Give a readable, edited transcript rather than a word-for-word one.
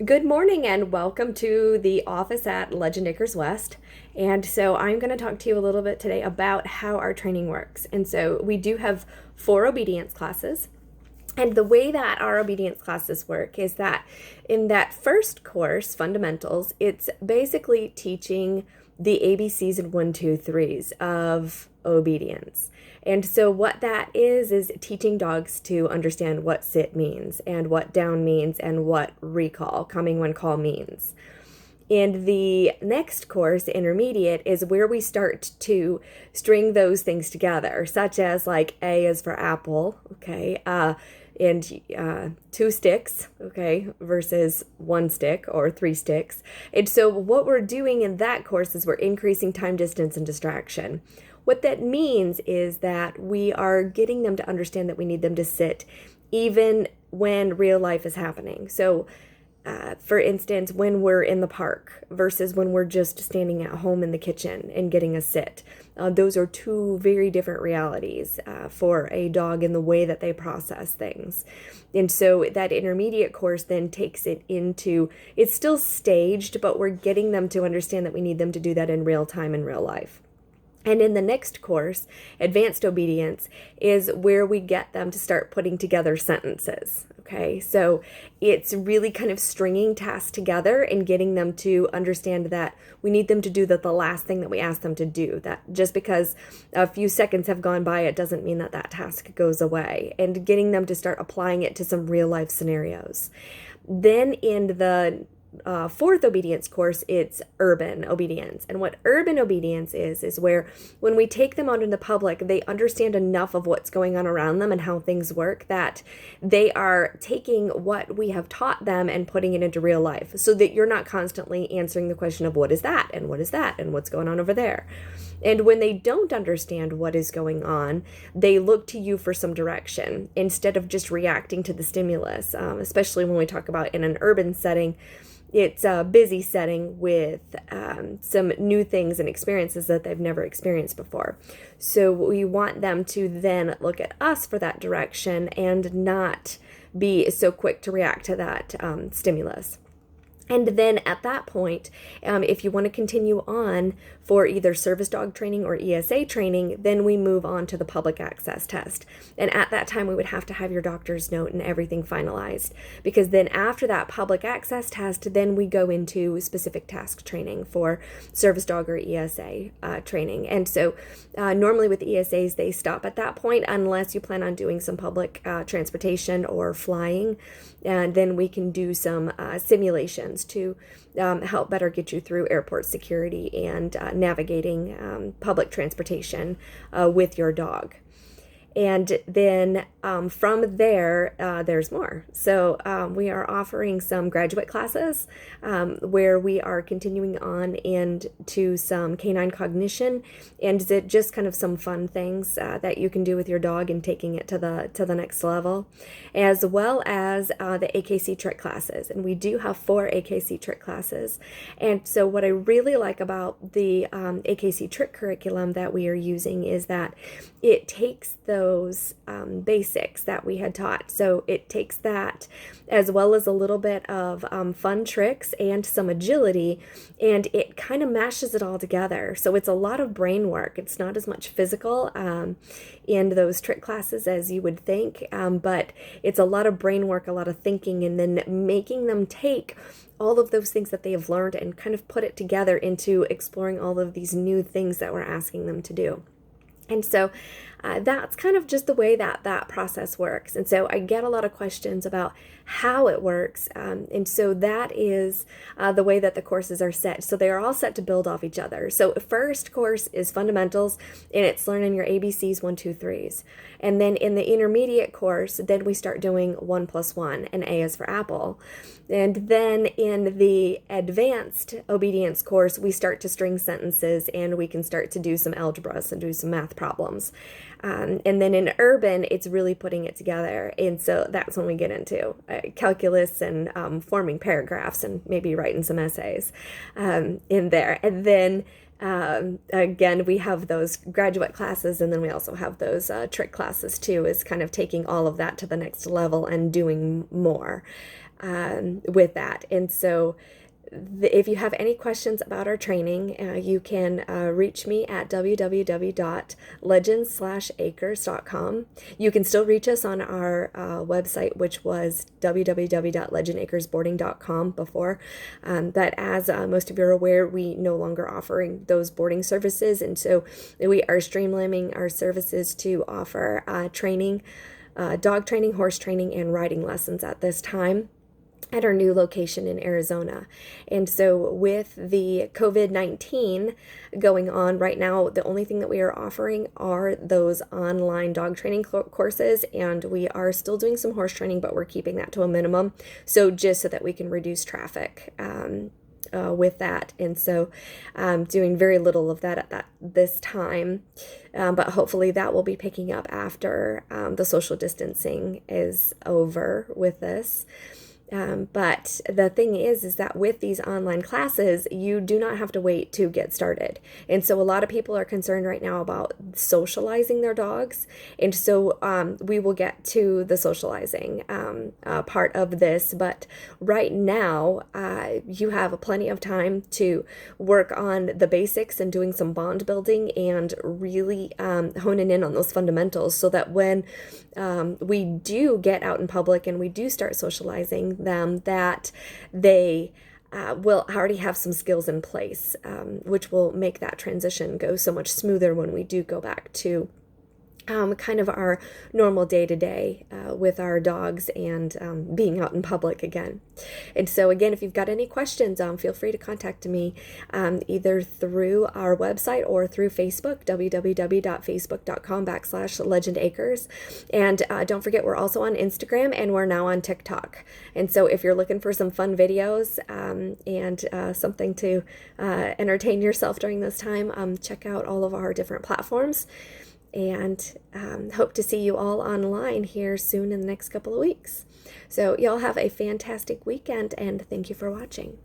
Good morning and welcome to the office at Legend Acres West. And so I'm going to talk to you a little bit today about how our training works. And so we do have 4 obedience classes. And the way that our obedience classes work is that in that first course, fundamentals, it's basically teaching the ABCs and 1, 2, 3s of obedience. And so what that is teaching dogs to understand what sit means and what down means and what recall, coming when call means. And the next course, intermediate, is where we start to string those things together, such as like A is for apple, okay, and 2 sticks, okay, versus 1 stick or 3 sticks. And so what we're doing in that course is we're increasing time, distance, and distraction. What that means is that we are getting them to understand that we need them to sit even when real life is happening. So for instance, when we're in the park versus when we're just standing at home in the kitchen and getting a sit. Those are 2 very different realities for a dog in the way that they process things. And so that intermediate course then takes it into, it's still staged, but we're getting them to understand that we need them to do that in real time in real life. And in the next course, advanced obedience is where we get them to start putting together sentences. Okay, so it's really kind of stringing tasks together and getting them to understand that we need them to do the last thing that we ask them to do. That just because a few seconds have gone by, it doesn't mean that that task goes away. And getting them to start applying it to some real life scenarios. Then in the 4th obedience course, it's urban obedience. And what urban obedience is where when we take them out in the public, they understand enough of what's going on around them and how things work that they are taking what we have taught them and putting it into real life, so that you're not constantly answering the question of what is that and what is that and what's going on over there. And when they don't understand what is going on, they look to you for some direction instead of just reacting to the stimulus, especially when we talk about in an urban setting. It's a busy setting with some new things and experiences that they've never experienced before. So we want them to then look at us for that direction and not be so quick to react to that stimulus. And then at that point, if you want to continue on for either service dog training or ESA training, then we move on to the public access test. And at that time, we would have to have your doctor's note and everything finalized. Because then after that public access test, then we go into specific task training for service dog or ESA training. And so normally with ESAs, they stop at that point unless you plan on doing some public transportation or flying. And then we can do some simulations to help better get you through airport security and navigating public transportation with your dog. And then from there, there's more. So we are offering some graduate classes where we are continuing on into some canine cognition and just kind of some fun things that you can do with your dog and taking it to the next level, as well as the AKC trick classes. And we do have 4 AKC trick classes. And so what I really like about the AKC trick curriculum that we are using is that it takes those basics that we had taught. So it takes that as well as a little bit of fun tricks and some agility, and it kind of mashes it all together. So it's a lot of brain work. It's not as much physical in those trick classes as you would think, but it's a lot of brain work, a lot of thinking, and then making them take all of those things that they have learned and kind of put it together into exploring all of these new things that we're asking them to do. And so that's kind of just the way that process works. And so I get a lot of questions about how it works. And so that is the way that the courses are set. So they are all set to build off each other. So first course is fundamentals, and it's learning your ABCs 1, 2, 3s. And then in the intermediate course, then we start doing 1+1, and A is for apple. And then in the advanced obedience course, we start to string sentences and we can start to do some algebras and do some math problems. And then in urban, it's really putting it together. And so that's when we get into calculus and forming paragraphs and maybe writing some essays in there. And then again, we have those graduate classes, and then we also have those trick classes too, is kind of taking all of that to the next level and doing more. with that. And so if you have any questions about our training, you can reach me at www.legend/acres.com. You can still reach us on our website, which was www.legendacresboarding.com before. But as most of you are aware, we no longer offering those boarding services. And so we are streamlining our services to offer training, dog training, horse training, and riding lessons at this time at our new location in Arizona. And so with the COVID-19 going on right now, the only thing that we are offering are those online dog training courses, and we are still doing some horse training, but we're keeping that to a minimum, so just so that we can reduce traffic with that. And so doing very little of that at this time, but hopefully that will be picking up after the social distancing is over with this. But the thing is that with these online classes, you do not have to wait to get started. And so a lot of people are concerned right now about socializing their dogs. And so we will get to the socializing part of this. But right now, you have plenty of time to work on the basics and doing some bond building and really honing in on those fundamentals, so that when we do get out in public and we do start socializing them, that they will already have some skills in place, which will make that transition go so much smoother when we do go back to kind of our normal day-to-day with our dogs and being out in public again. And so again, if you've got any questions, feel free to contact me either through our website or through Facebook, www.facebook.com/legendacres. And don't forget, we're also on Instagram, and we're now on TikTok. And so if you're looking for some fun videos and something to entertain yourself during this time, check out all of our different platforms. And hope to see you all online here soon in the next couple of weeks. So y'all have a fantastic weekend, and thank you for watching.